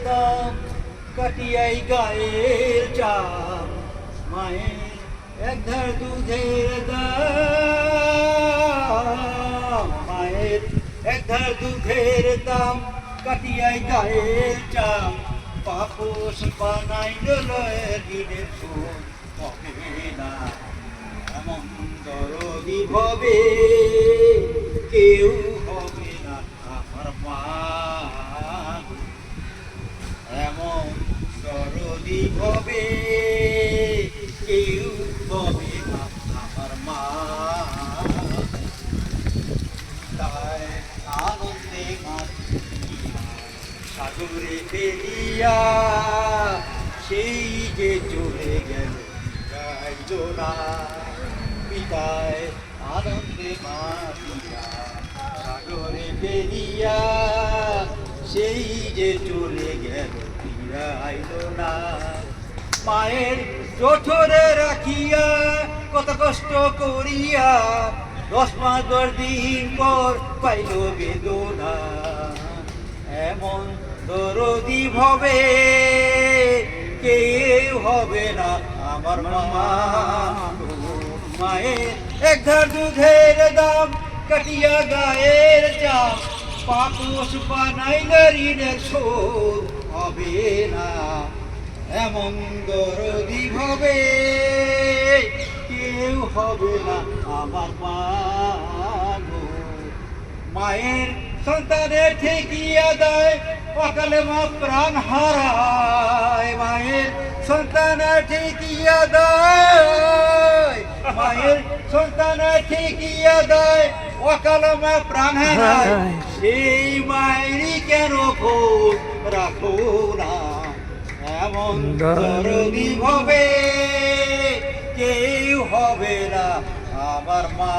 দাম কাটিয়াই গায়ের চাপ মায়ের এক ধার দুধের দাম মায়ের এক ধার দুধের দাম কাটিয়াই গায়ের চাপ পাপোশ বানাইল দিনের শোন হবে না এমন দরদি ভবে কেউ হবে না আমার মা এমন দরদি ভবে কেউ হবে না আমার মা তাই আনন্দে মাতিয়া সাগরে ফেলিয়া সেই যে চলে গেল না পিতায় আনন্দে মাতিয়া সাগরে ফেলিয়া সেই যে চলে গেল ফিরাইল না মায়ের জঠরে রাখিয়া কত কষ্ট করিয়া 10 মাস 10 দিন পর পাইল বেদনা এমন দরদি ভবে কেউ হবে না আমার মা মায়ের এক ধার দুধের দাম কাটিয়া গায়ের চাপ পাপোশ বানাইল ঋণের শোধ হবে না এমন দরদি ভবে কেউ হবে না আমার মা মায়ের সন্তানের ঠেকিয়া দেয় অকালে মা প্রাণ হারায় মায়ের সন্তানের ঠেকিয়া দেয় মায়ের সন্তানের ঠেকিয়া দেয় অকালে মা প্রাণ হারায় সেই মায়েরই কেন খোঁজ রাখো না এমন দরদি ভবে কেউ হবে না আমার মা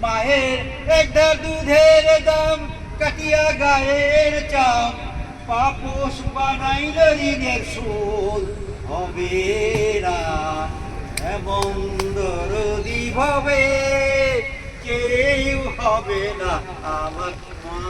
মায়ের এক ধার দুধের দাম কাটিয়া গায়ের চাপ পাপোশ বানাইল ঋণের শোধ হবে না এমন দরদি ভবে কেউ হবে না আমার মা